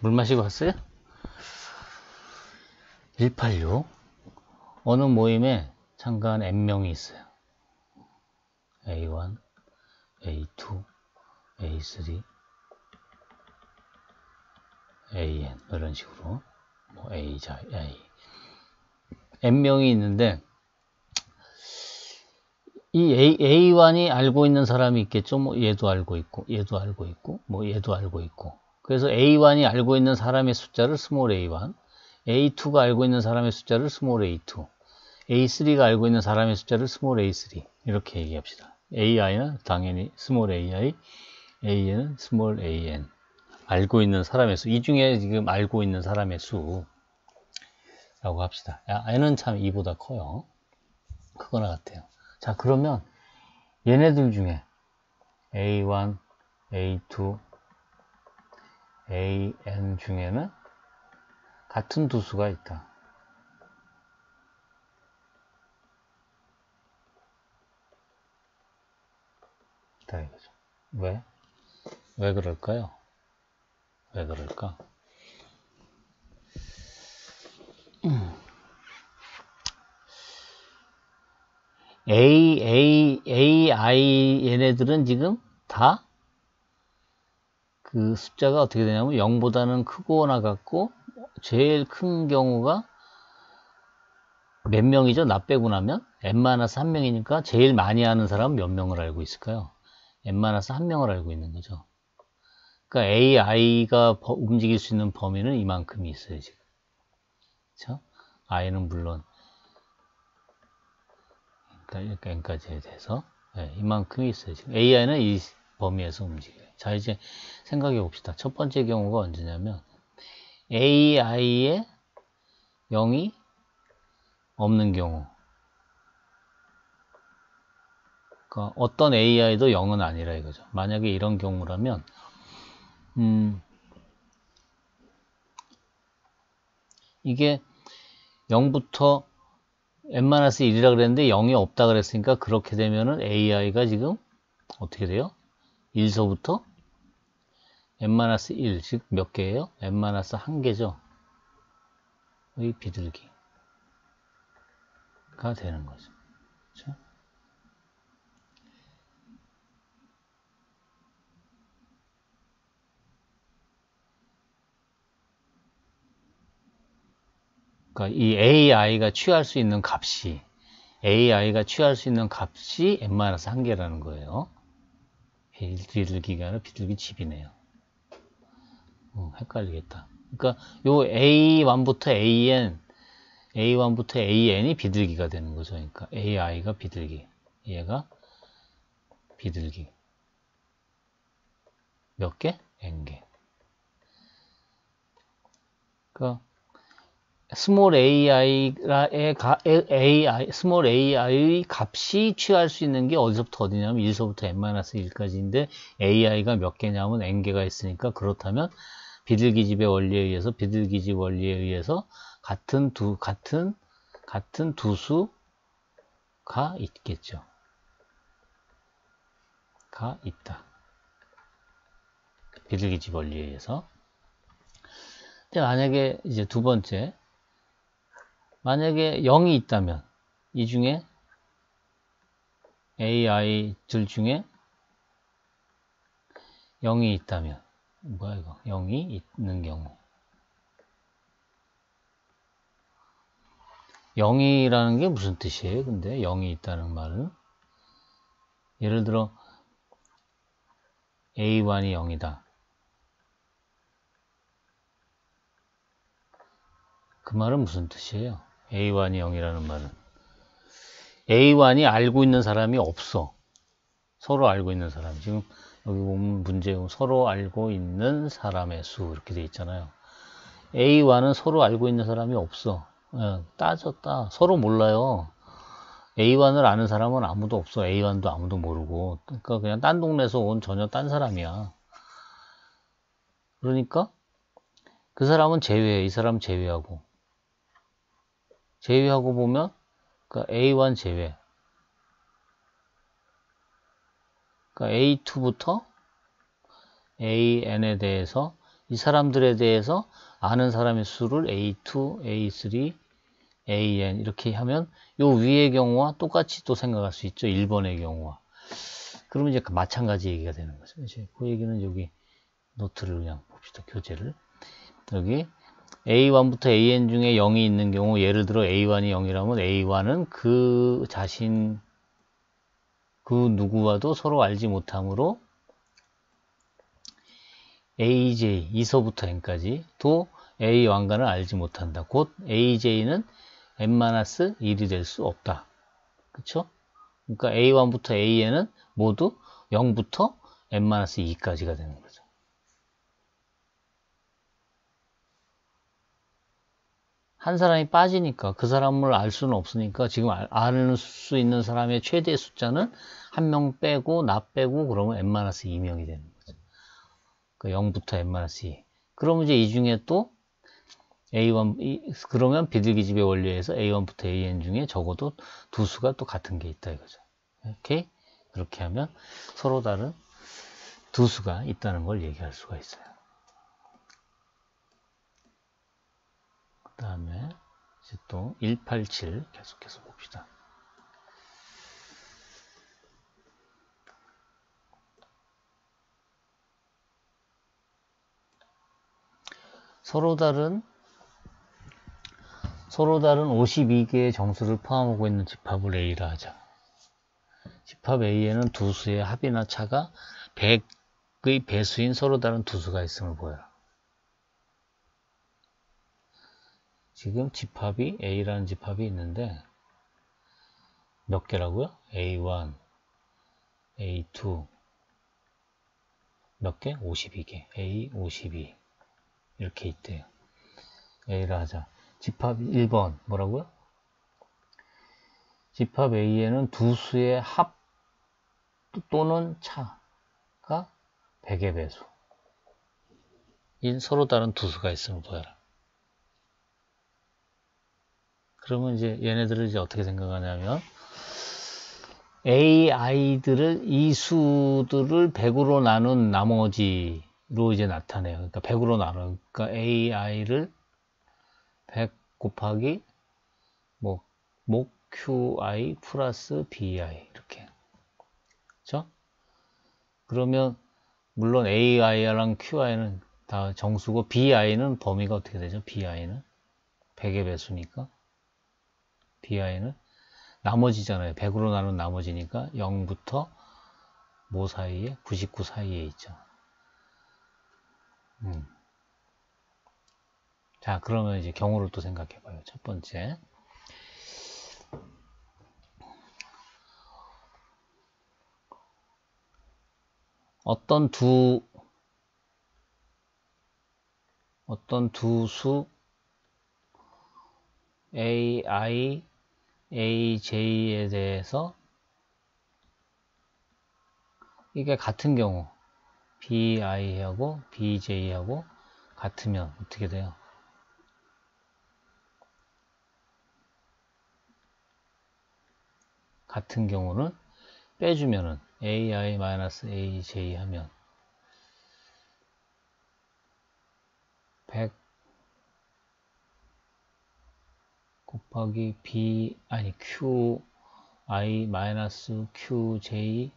물 마시고 왔어요? 186 어느 모임에 참가한 N명이 있어요. A1, A2, A3, AN 이런 식으로 뭐 A자, A N명이 있는데 이 A1이 알고 있는 사람이 있겠죠. 뭐 얘도 알고 있고 얘도 알고 있고 뭐 얘도 알고 있고 그래서 A1이 알고 있는 사람의 숫자를 스몰 a1, A2가 알고 있는 사람의 숫자를 스몰 a2, A3가 알고 있는 사람의 숫자를 스몰 a3 이렇게 얘기합시다. AI는 당연히 스몰 AI, AN은 스몰 AN 알고 있는 사람의 수, 이 중에 지금 알고 있는 사람의 수라고 합시다. N은 참 2보다 커요. 크거나 같아요. 자, 그러면 얘네들 중에 A1, A2, AN 중에는 같은 두 수가 있다. 이거죠. 왜? 왜 그럴까요? 왜 그럴까? AI 얘네들은 지금 다 그 숫자가 어떻게 되냐면 0보다는 크거나 같고 제일 큰 경우가 몇 명이죠? 나 빼고 나면 n-1명이니까 제일 많이 아는 사람은 몇 명을 알고 있을까요? n-1명을 알고 있는 거죠. 그러니까 AI가 움직일 수 있는 범위는 이만큼이 있어요, 지금. 그렇죠? I는 물론 그러니까 n까지에 대해서 네, 이만큼이 있어요, 지금. AI는 이 범위에서 움직여요. 자, 이제 생각해 봅시다. 첫 번째 경우가 언제냐면 AI에 0이 없는 경우. 그러니까 어떤 AI도 0은 아니라 이거죠. 만약에 이런 경우라면 이게 0부터 n-1이라 그랬는데 0이 없다 그랬으니까 그렇게 되면은 AI가 지금 어떻게 돼요? 1서부터 n-1, 즉 몇 개예요? n-1개죠. 이 비둘기가 되는 거죠. 그렇죠? 그러니까 이 AI가 취할 수 있는 값이 n-1개라는 거예요. 비둘기가 아니라 비둘기 집이네요. 헷갈리겠다. 그러니까 요 A1부터 AN이 비둘기가 되는 거죠. 그러니까 AI가 비둘기, 얘가 비둘기. 몇 개? n개. 그러니까 스몰 AI 값이 취할 수 있는 게 어디서부터 어디냐면 1서부터 n-1까지인데 AI가 몇 개냐면 n개가 있으니까 그렇다면 비둘기집의 원리에 의해서 비둘기집 원리에 의해서 같은 두 수가 있겠죠. 가 있다. 비둘기집 원리에 의해서. 만약에 이제 두 번째, 만약에 0이 있다면 이 중에 AI들 중에 0이 있다면 뭐야 이거? 0이 있는 경우 0이라는 게 무슨 뜻이에요? 근데 0이 있다는 말은 예를 들어 A1이 0이다. 그 말은 무슨 뜻이에요? A1이 0이라는 말은 A1이 알고 있는 사람이 없어. 서로 알고 있는 사람. 지금 여기 보면 문제 서로 알고 있는 사람의 수 이렇게 돼 있잖아요. A1은 서로 알고 있는 사람이 없어. 따졌다. 서로 몰라요. A1을 아는 사람은 아무도 없어. A1도 아무도 모르고. 그러니까 그냥 딴 동네에서 온 전혀 딴 사람이야. 그러니까 그 사람은 제외해. 이 사람 제외하고. 제외하고 보면 그러니까 A1 제외. 그러니까 A2부터 AN에 대해서 이 사람들에 대해서 아는 사람의 수를 A2, A3, AN 이렇게 하면 요 위의 경우와 똑같이 또 생각할 수 있죠. 1번의 경우와. 그러면 이제 마찬가지 얘기가 되는 거죠. 이제 그 얘기는 여기 노트를 그냥 봅시다. 교재를. 여기 A1부터 AN 중에 0이 있는 경우, 예를 들어 A1이 0이라면 A1은 그 자신, 그 누구와도 서로 알지 못하므로 AJ, 이서부터 N까지 도 A 왕관을 알지 못한다. 곧 AJ는 N-1이 될 수 없다. 그쵸? 그러니까 A1부터 AN은 모두 0부터 N-2까지가 되는 거죠. 한 사람이 빠지니까 그 사람을 알 수는 없으니까 지금 알 수 있는 사람의 최대 숫자는 한 명 빼고 나 빼고 그러면 N-2명이 되는 거죠. 그 0부터 N-2. 그러면 이제 이 중에 또 A1, 그러면 비둘기집의 원리에서 A1부터 AN 중에 적어도 두 수가 또 같은 게 있다 이거죠. 오케이? 그렇게 하면 서로 다른 두 수가 있다는 걸 얘기할 수가 있어요. 그 다음에 이제 또 187 계속해서 봅시다. 서로 다른 52개의 정수를 포함하고 있는 집합을 A라 하자. 집합 A에는 두 수의 합이나 차가 100의 배수인 서로 다른 두 수가 있음을 보여라. 지금 집합이 A라는 집합이 있는데 몇 개라고요? A1, A2 몇 개? 52개. A 52 이렇게 있대요. A라 하자. 집합 1번 뭐라고요? 집합 A에는 두 수의 합 또는 차가 100의 배수 인 서로 다른 두 수가 있음을 보여라. 그러면 이제 얘네들을 이제 어떻게 생각하냐면 AI들을 이 수들을 100으로 나눈 나머지로 이제 나타내요. 그러니까 100으로 나눠. 그러니까 AI를 100 곱하기 뭐 QI 플러스 BI 이렇게. 그렇죠? 그러면 물론 AI랑 QI는 다 정수고 BI는 범위가 어떻게 되죠? BI는 100의 배수니까 BI는 나머지잖아요. 100으로 나눈 나머지니까 0부터 뭐 사이에? 99 사이에 있죠. 자, 그러면 이제 경우를 또 생각해 봐요. 첫 번째. 어떤 두 수 AI, AJ에 대해서 이게 같은 경우 BI하고 BJ하고 같으면 어떻게 돼요? 같은 경우는 빼주면은 AI-AJ 하면 100 곱하기 QI-QJ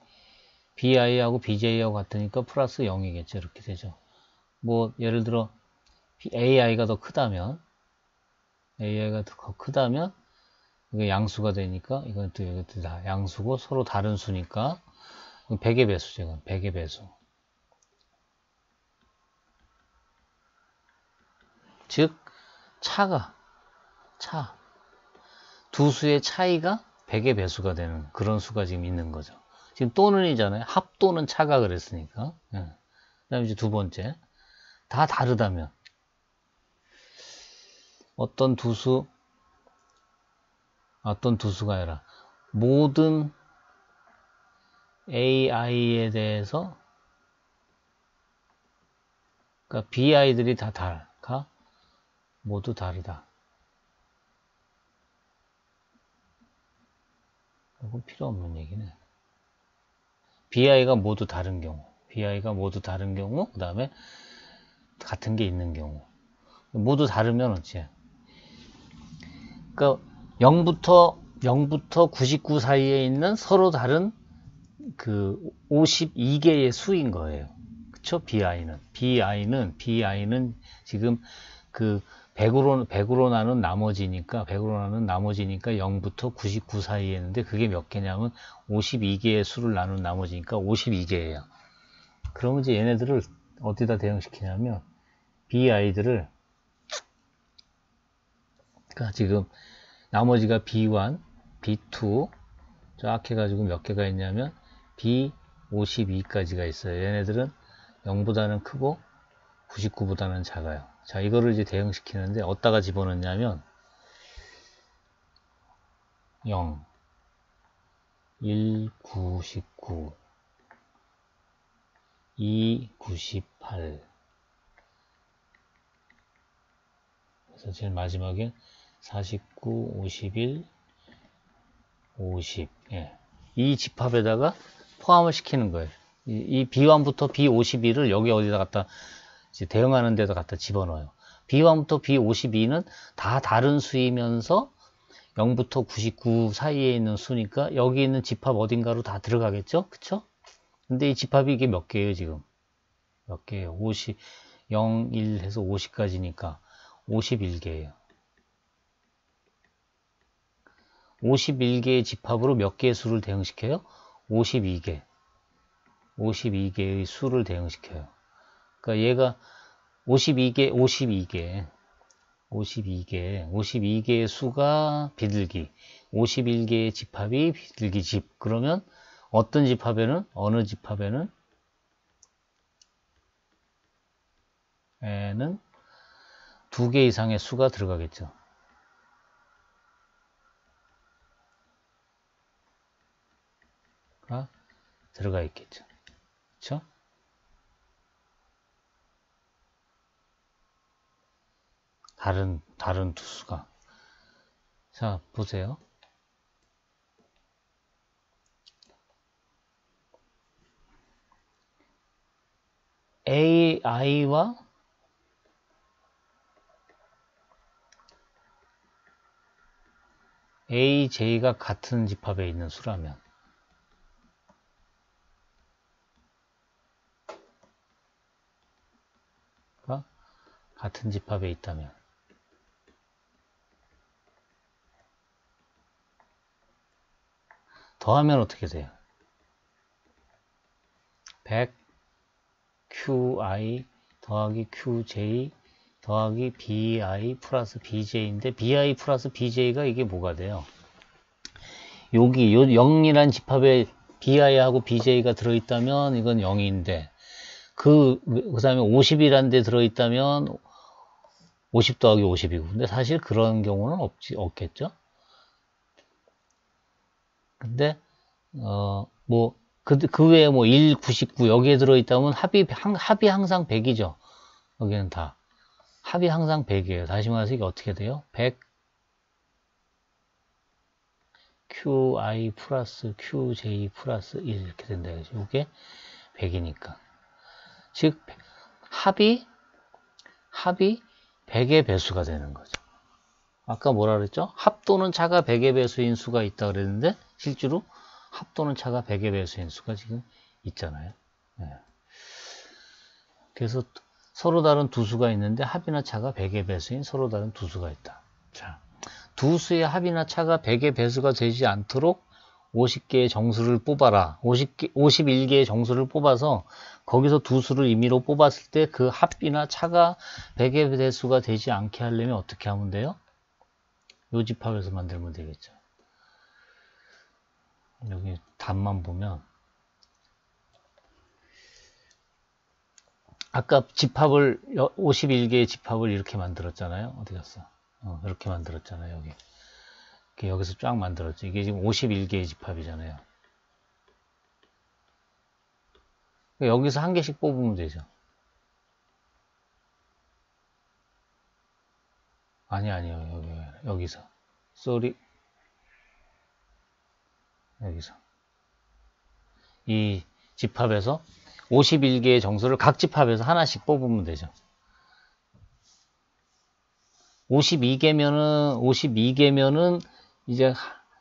BI하고 BJ하고 같으니까 플러스 0이겠죠. 이렇게 되죠. 뭐 예를 들어 AI가 더 크다면 이게 양수가 되니까 이건 또 이것도 다 양수고 서로 다른 수니까 100의 배수죠. 이건 100의 배수. 즉 두 수의 차이가 100의 배수가 되는 그런 수가 지금 있는 거죠. 지금 또는이잖아요. 합 또는 차가 그랬으니까. 그 다음에 이제 두 번째. 다 다르다면. 어떤 두 수가 아니라 모든 AI에 대해서 그러니까 BI들이 다 모두 다르다. 이건 필요 없는 얘기네. BI가 모두 다른 경우, 그 다음에 같은 게 있는 경우. 모두 다르면 어찌해. 그러니까 0부터 99 사이에 있는 서로 다른 그 52개의 수인 거예요. 그쵸? BI는 지금 그 100으로 나눈 나머지니까 0부터 99 사이에 있는데 그게 몇 개냐면 52개의 수를 나눈 나머지니까 52개예요. 그러면 이제 얘네들을 어디다 대응시키냐면 BI들을, 그러니까 지금 나머지가 B1, B2 쫙 해가지고 몇 개가 있냐면 B52까지가 있어요. 얘네들은 0보다는 크고 99보다는 작아요. 자, 이거를 이제 대응시키는데 어디다가 집어넣냐면 0, 1, 99, 2, 98. 그래서 제일 마지막에 49, 51, 50. 예. 이 집합에다가 포함을 시키는 거예요. 이 B1부터 B52를 여기 어디다 갖다 이제 대응하는 데다 갖다 집어넣어요. B1부터 B52는 다 다른 수이면서 0부터 99 사이에 있는 수니까 여기 있는 집합 어딘가로 다 들어가겠죠? 그쵸? 근데 이 집합이 이게 몇 개예요, 지금? 몇 개예요? 50, 0, 1 해서 50까지니까 51개예요. 51개의 집합으로 몇 개의 수를 대응시켜요? 52개. 52개의 수를 대응시켜요. 그러니까 얘가 52개의 수가 비둘기, 51개의 집합이 비둘기 집. 그러면 어떤 집합에는, 어느 집합에는 에는 2개 이상의 수가 들어가겠죠. 들어가 있겠죠. 그렇죠? 다른 두 수가. 자, 보세요. AI와 AJ가 같은 집합에 있는 수라면 같은 집합에 있다면 더하면 어떻게 돼요? 100 QI 더하기 QJ 더하기 BI 플러스 BJ인데 BI 플러스 BJ가 이게 뭐가 돼요? 여기 0이란 집합에 BI하고 BJ가 들어있다면 이건 0인데 그 다음에 50이라는 데 들어있다면 50 더하기 50이고 근데 사실 그런 경우는 없겠죠? 근데 그 외에 1, 99 여기에 들어있다면 합이 항상 100이죠. 여기는 다 합이 항상 100이에요. 다시 말해서 이게 어떻게 돼요? 100 QI 플러스 QJ 플러스 1 이렇게 된다. 이게 100이니까. 즉 합이 100의 배수가 되는 거죠. 아까 뭐라 그랬죠? 합 또는 차가 100의 배수인 수가 있다 그랬는데 실제로 합 또는 차가 100의 배수인 수가 지금 있잖아요. 네. 그래서 서로 다른 두 수가 있는데 합이나 차가 100의 배수인 서로 다른 두 수가 있다. 자, 두 수의 합이나 차가 100의 배수가 되지 않도록 50개의 정수를 뽑아라. 51개의 정수를 뽑아서 거기서 두 수를 임의로 뽑았을 때 그 합이나 차가 100의 배수가 되지 않게 하려면 어떻게 하면 돼요? 요 집합에서 만들면 되겠죠. 여기 답만 보면 아까 집합을 51개의 집합을 이렇게 만들었잖아요. 어디 갔어? 이렇게 만들었잖아요. 여기서 쫙 만들었죠. 이게 지금 51개의 집합이잖아요. 여기서 한 개씩 뽑으면 되죠. 아니요. 여기서. 쏘리. 여기서. 이 집합에서 51개의 정수를 각 집합에서 하나씩 뽑으면 되죠. 52개면은 이제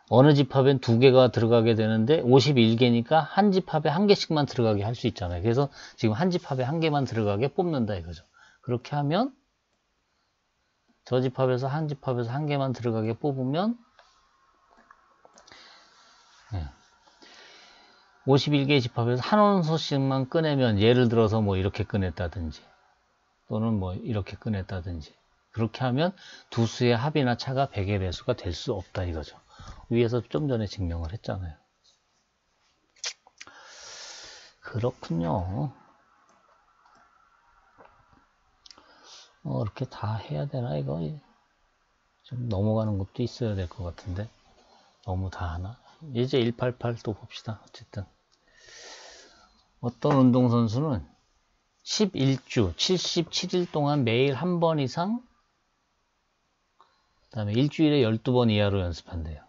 어느 집합엔 2개가 들어가게 되는데 51개니까 한 집합에 1개씩만 들어가게 할 수 있잖아요. 그래서 지금 한 집합에 1개만 들어가게 뽑는다 이거죠. 그렇게 하면 저 집합에서 한 집합에서 1개만 들어가게 뽑으면 51개의 집합에서 한 원소씩만 꺼내면 예를 들어서 뭐 이렇게 꺼냈다든지 또는 뭐 이렇게 꺼냈다든지 그렇게 하면 두 수의 합이나 차가 100의 배수가 될 수 없다 이거죠. 위에서 좀 전에 증명을 했잖아요. 그렇군요. 이렇게 다 해야 되나 이거? 좀 넘어가는 것도 있어야 될 것 같은데 너무 다 하나? 이제 188 또 봅시다. 어쨌든 어떤 운동선수는 11주 77일 동안 매일 한 번 이상 그 다음에 일주일에 12번 이하로 연습한대요.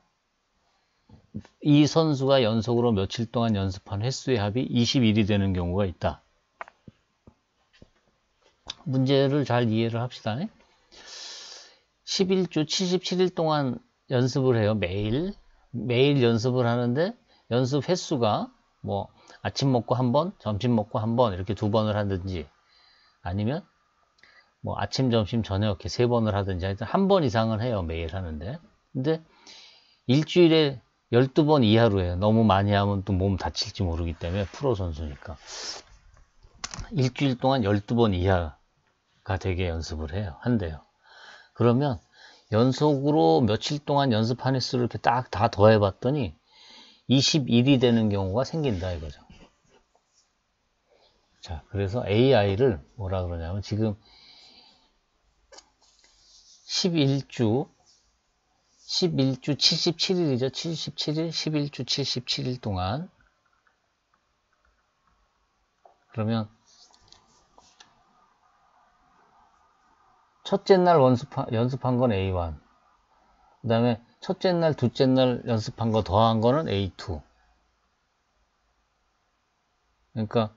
이 선수가 연속으로 며칠 동안 연습한 횟수의 합이 21이 되는 경우가 있다. 문제를 잘 이해를 합시다. 11주 77일 동안 연습을 해요. 매일 연습을 하는데 연습 횟수가 뭐 아침 먹고 한 번, 점심 먹고 한 번 이렇게 2번을 하든지 아니면 뭐 아침, 점심, 저녁 이렇게 3번을 하든지 하여튼 한 번 이상을 해요. 매일 하는데. 근데 일주일에 12번 이하로 해요. 너무 많이 하면 또 몸 다칠지 모르기 때문에 프로 선수니까. 일주일 동안 12번 이하가 되게 연습을 해요. 한대요. 그러면 연속으로 며칠 동안 연습한 횟수를 이렇게 딱 다 더해봤더니 21이 되는 경우가 생긴다 이거죠. 자, 그래서 AI를 뭐라 그러냐면 지금 11주 77일이죠. 77일, 11주 77일 동안 그러면 첫째 날 연습한 건 A1 그 다음에 첫째 날, 둘째 날 연습한 거 더한 거는 A2 그러니까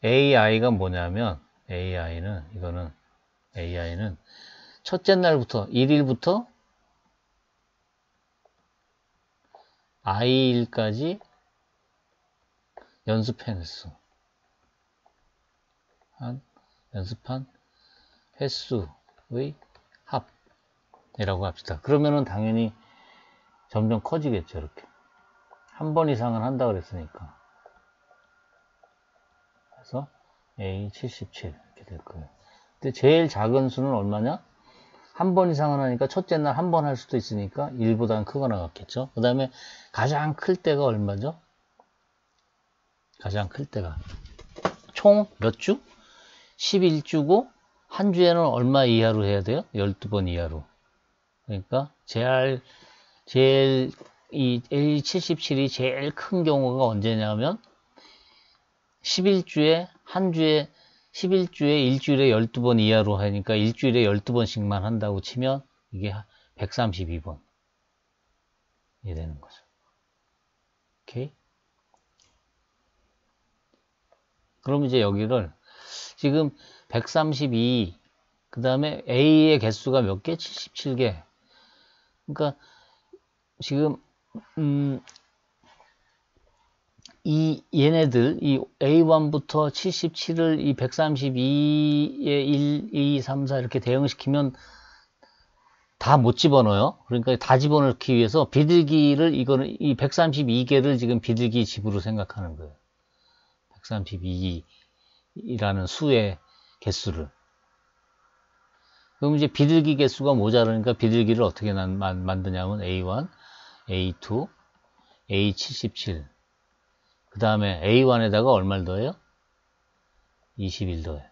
AI가 뭐냐면 AI는 첫째 날부터 1일부터 I일까지 연습한 횟수의 합이라고 합시다. 그러면은 당연히 점점 커지겠죠. 이렇게 한 번 이상은 한다 그랬으니까 그래서 A77 이렇게 될 거예요. 근데 제일 작은 수는 얼마냐? 한 번 이상은 하니까 첫째 날 한 번 할 수도 있으니까 1보다는 크거나 같겠죠. 그 다음에 가장 클 때가 얼마죠? 가장 클 때가 총 몇 주? 11주고 한 주에는 얼마 이하로 해야 돼요? 12번 이하로. 그러니까 이 A77이 제일 큰 경우가 언제냐면 11주에 한 주에 11주에 일주일에 12번 이하로 하니까 일주일에 12번씩만 한다고 치면 이게 132번이 되는 거죠. 오케이? 그럼 이제 여기를 지금 132, 그 다음에 A의 개수가 몇 개? 77개. 그러니까 지금 얘네들 이 A1부터 77을 이 132에 1, 2, 3, 4 이렇게 대응시키면 다 못 집어넣어요. 그러니까 다 집어넣기 위해서 비둘기를 이거는 이 132개를 지금 비둘기 집으로 생각하는 거예요. 132라는 수의 개수를. 그럼 이제 비둘기 개수가 모자라니까 비둘기를 어떻게 만드냐면 A1, A2, A77. 그 다음에 A1에다가 얼마를 더해요? 21 더해요.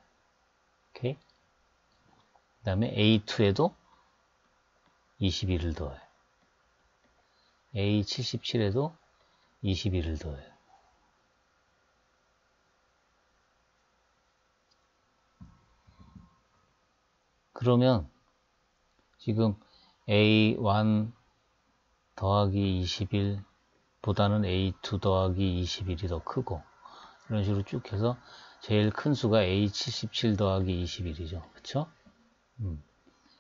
오케이? 그 다음에 A2에도 21을 더해요. A77에도 21을 더해요. 그러면 지금 A1 더하기 21 보다는 A2 더하기 21이 더 크고 이런 식으로 쭉 해서 제일 큰 수가 A77 더하기 21이죠. 그쵸?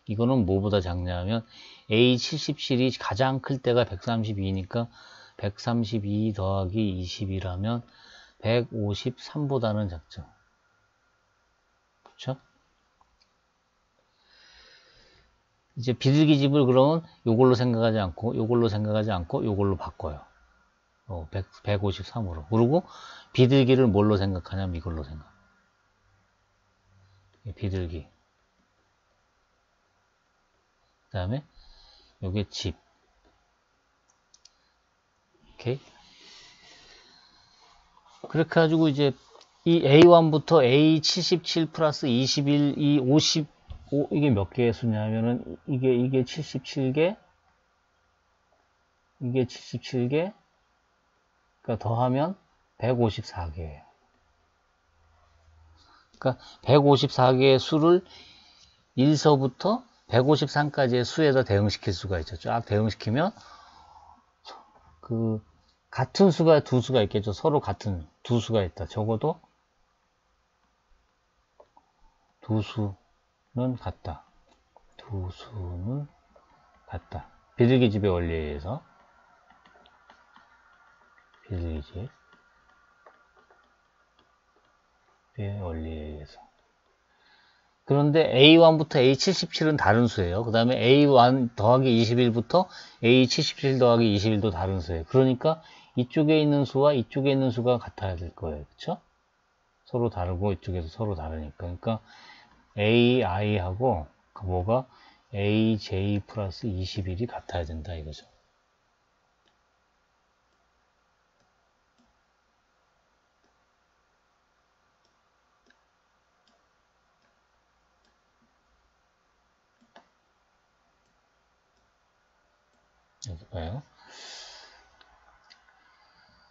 이거는 뭐보다 작냐면 A77이 가장 클 때가 132니까 132 더하기 20이라면 153보다는 작죠. 그렇죠? 이제 비둘기집을 그러면 요걸로 생각하지 않고 요걸로 생각하지 않고 요걸로 바꿔요. 153으로. 그리고 비둘기를 뭘로 생각하냐면 이걸로 생각. 비둘기. 그 다음에 요게 집. 오케이. 그렇게 가지고 이제 이 A1부터 A77 플러스 21, 이 55, 이게 몇 개의 수냐면은 이게 77개, 이게 77개, 그러니까 더하면 154개예요. 그러니까 154개의 수를 1서부터 153까지의 수에다 대응시킬 수가 있죠. 쫙 대응시키면 그 같은 수가 두 수가 있겠죠. 서로 같은 두 수가 있다. 적어도 두 수는 같다. 두 수는 같다. 비둘기집의 원리에 의해서 비둘기집의 원리에 의해서. 그런데 A1부터 A77은 다른 수예요. 그 다음에 A1 더하기 21부터 A77 더하기 21도 다른 수예요. 그러니까 이쪽에 있는 수와 이쪽에 있는 수가 같아야 될 거예요. 그쵸? 서로 다르고 이쪽에서 서로 다르니까. 그러니까 AI하고 뭐가 AJ 플러스 21이 같아야 된다 이거죠. 여기 봐요.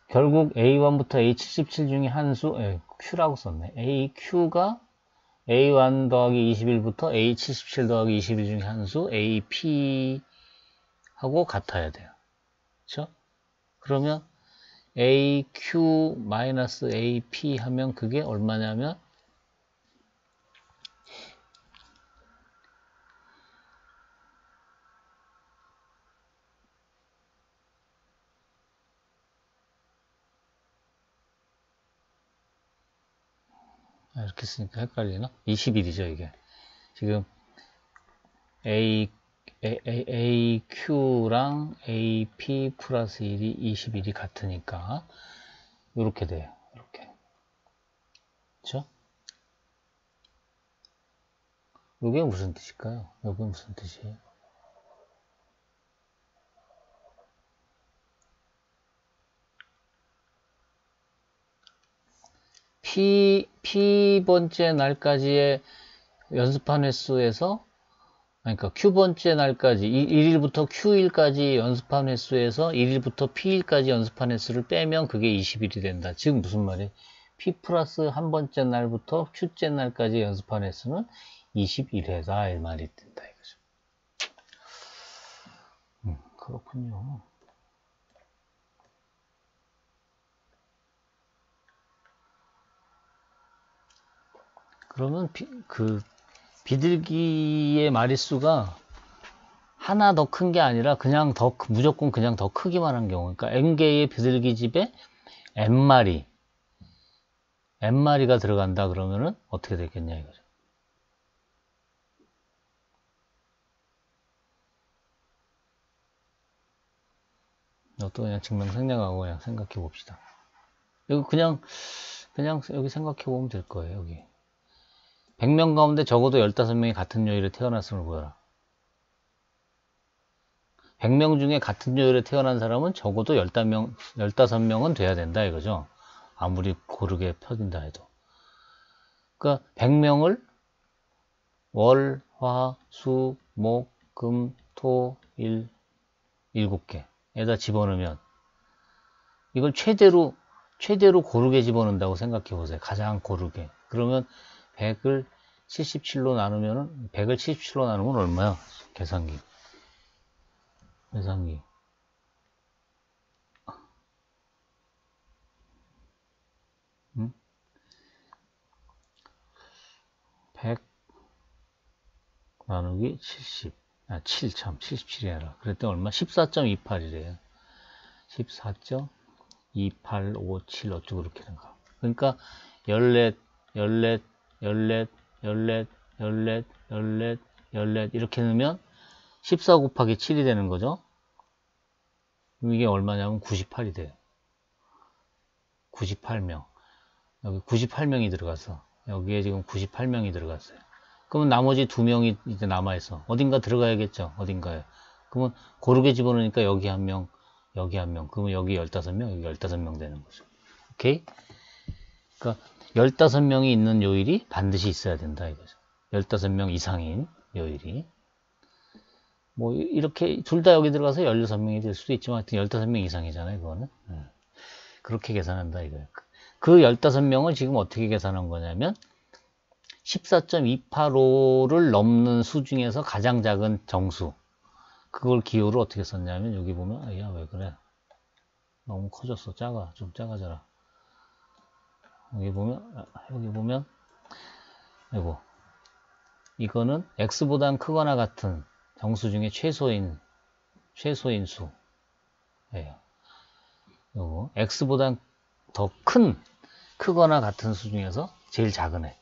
결국 A1부터 A77 중에 한 수, Q라고 썼네. AQ가 A1 더하기 21부터 A77 더하기 21 중에 한 수, AP하고 같아야 돼요. 그쵸? 그러면 AQ 마이너스 AP 하면 그게 얼마냐면 이렇게 쓰니까 헷갈리나? 21이죠 이게. 지금 AQ랑 AP 플러스 1이 21이 같으니까 이렇게 돼요. 이렇게. 그쵸? 이게 무슨 뜻일까요? 이게 무슨 뜻이에요? P번째 날까지의 연습한 횟수에서, 그러니까 Q번째 날까지, 1일부터 Q일까지 연습한 횟수에서 1일부터 P일까지 연습한 횟수를 빼면 그게 20일이 된다. 즉, 무슨 말이에요? P 플러스 한 번째 날부터 Q째 날까지 연습한 횟수는 21회다. 이 말이 된다. 이거죠. 그렇군요. 그러면 비둘기의 마릿수가 하나 더 큰 게 아니라 그냥 무조건 그냥 더 크기만 한 경우. 그러니까 N개의 비둘기 집에 N마리가 들어간다 그러면은 어떻게 되겠냐 이거죠. 이것도 그냥 증명생략하고 그냥 생각해 봅시다. 이거 그냥 여기 생각해 보면 될 거예요. 여기 100명 가운데 적어도 15명이 같은 요일에 태어났음을 보여라. 100명 중에 같은 요일에 태어난 사람은 적어도 15명은 돼야 된다 이거죠. 아무리 고르게 펴진다 해도. 그러니까 100명을 월, 화, 수, 목, 금, 토, 일 7개에다 집어넣으면 이걸 최대로 고르게 집어넣는다고 생각해 보세요. 가장 고르게. 그러면 100을 77로 나누면 얼마야? 계산기. 100 나누기 70. 77이 아니라. 그랬더니 얼마? 14.28이래요. 14.2857 어쩌고 그렇게 된가. 그러니까 14, 14, 14, 14, 14, 14, 14 이렇게 넣으면 14 곱하기 7이 되는 거죠. 그럼 이게 얼마냐면 98이 돼요. 98명. 여기 98명이 들어갔어. 여기에 지금 98명이 들어갔어요. 그러면 나머지 2명이 이제 남아있어. 어딘가 들어가야겠죠. 어딘가에. 그러면 고르게 집어넣으니까 여기 한 명, 여기 한 명. 그러면 여기 15명, 여기 15명 되는 거죠. 오케이? 그러니까 15명이 있는 요일이 반드시 있어야 된다 이거죠. 15명 이상인 요일이. 뭐 이렇게 둘 다 여기 들어가서 16명이 될 수도 있지만 하여튼 15명 이상이잖아요. 그거는. 그렇게 계산한다 이거예요. 그 15명을 지금 어떻게 계산한 거냐면 14.285를 넘는 수 중에서 가장 작은 정수, 그걸 기호로 어떻게 썼냐면 여기 보면 야 왜 그래, 너무 커졌어. 작아. 좀 작아져라. 여기 보면 이거 이거는 x보단 크거나 같은 정수 중에 최소인 수예요. 요거 x보다 더 크거나 같은 수 중에서 제일 작은 애.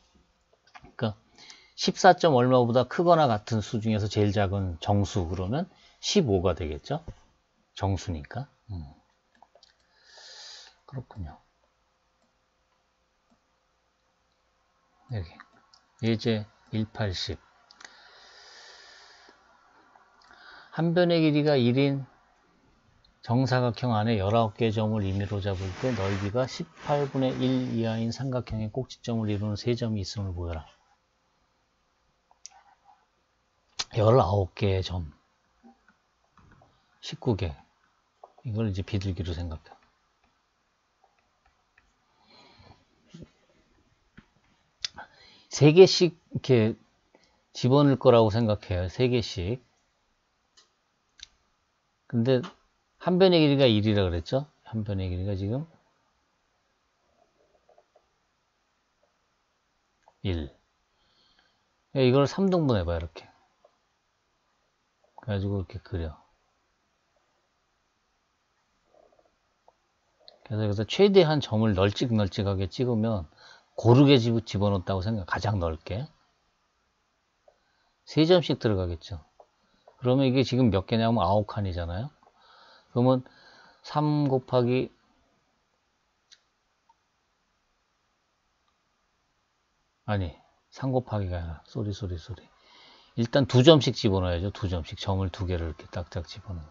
그러니까 14. 얼마보다 크거나 같은 수 중에서 제일 작은 정수 그러면 15가 되겠죠. 정수니까. 그렇군요. 여기 예제 180. 한 변의 길이가 1인 정사각형 안에 19개의 점을 임의로 잡을 때 넓이가 18분의 1 이하인 삼각형의 꼭지점을 이루는 세 점이 있음을 보여라. 19개의 점, 19개. 이걸 이제 비둘기로 생각해. 세 개씩 이렇게 집어넣을 거라고 생각해요. 3개씩. 근데 한 변의 길이가 1이라 그랬죠? 한 변의 길이가 지금 1. 이걸 3등분 해봐요, 이렇게. 그래가지고 이렇게 그려. 그래서 여기서 최대한 점을 널찍널찍하게 찍으면 고르게 집어넣었다고 생각, 가장 넓게. 3점씩 들어가겠죠. 그러면 이게 지금 몇 개냐면 9칸이잖아요. 그러면 3 곱하기 아니 3 곱하기가 아니라 쏘리 일단 2점씩 집어넣어야죠. 2점씩 점을 2개를 이렇게 딱딱 집어넣어.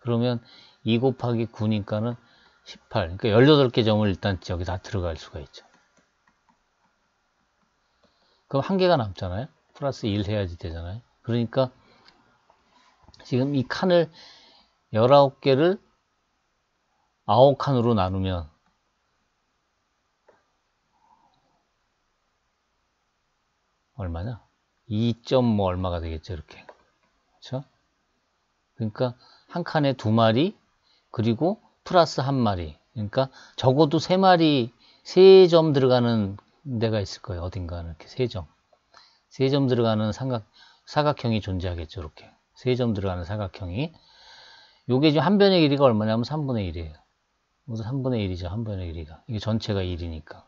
그러면 2 곱하기 9니까는 18. 그러니까 18개 점을 일단 여기 다 들어갈 수가 있죠. 그럼 한 개가 남잖아요. 플러스 1 해야지 되잖아요. 그러니까 지금 이 칸을 19개를 9칸으로 나누면 얼마냐? 2점 뭐 얼마가 되겠죠, 이렇게. 그렇죠? 그러니까 한 칸에 2마리, 그리고 플러스 1마리. 그러니까 적어도 3마리, 3점 들어가는 데가 있을 거예요. 어딘가는 이렇게 3점. 3점 들어가는 사각형이 존재하겠죠, 이렇게. 3점 들어가는 사각형이. 요게 지금 한 변의 길이가 얼마냐면 3분의 1이에요. 이것도 3분의 1이죠, 한 변의 길이가. 이게 전체가 1이니까.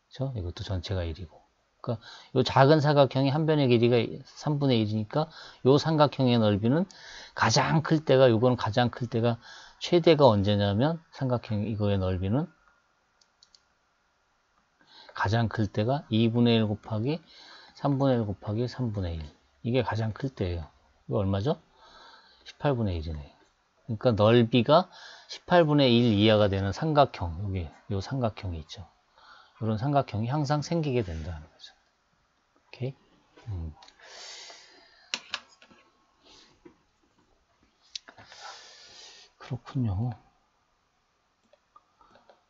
그렇죠? 이것도 전체가 1이고. 그러니까 요 작은 사각형이 한 변의 길이가 3분의 1이니까 요 삼각형의 넓이는 가장 클 때가, 요거는 가장 클 때가 최대가 언제냐면 삼각형 이거의 넓이는 가장 클 때가 2분의 1 곱하기 3분의 1 곱하기 3분의 1. 이게 가장 클 때예요. 이거 얼마죠? 18분의 1이네요. 그러니까 넓이가 18분의 1 이하가 되는 삼각형, 여기 요 삼각형이 있죠. 이런 삼각형이 항상 생기게 된다는 거죠. 오케이? 그렇군요.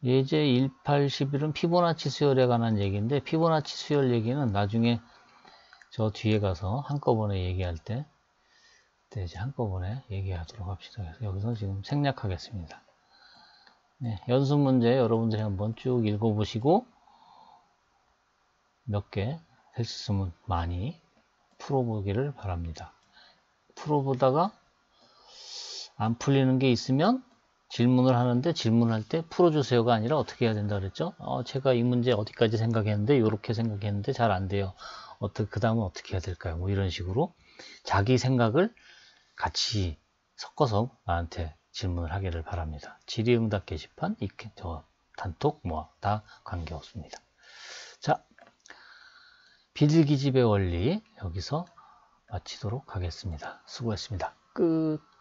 예제 1811은 피보나치 수열에 관한 얘기인데, 피보나치 수열 얘기는 나중에 저 뒤에 가서 한꺼번에 얘기할 때 이제 한꺼번에 얘기하도록 합시다. 그래서 여기서 지금 생략하겠습니다. 네, 연습 문제 여러분들이 한번 쭉 읽어보시고 몇 개 될 수 있으면 많이 풀어보기를 바랍니다. 풀어보다가 안 풀리는 게 있으면 질문을 하는데 질문할 때 풀어주세요가 아니라 어떻게 해야 된다 그랬죠? 제가 이 문제 어디까지 생각했는데 이렇게 생각했는데 잘 안 돼요. 그 다음은 어떻게 해야 될까요? 뭐 이런 식으로 자기 생각을 같이 섞어서 나한테 질문을 하기를 바랍니다. 질의응답 게시판, 단톡, 다 관계없습니다. 자, 비둘기집의 원리 여기서 마치도록 하겠습니다. 수고했습니다. 끝.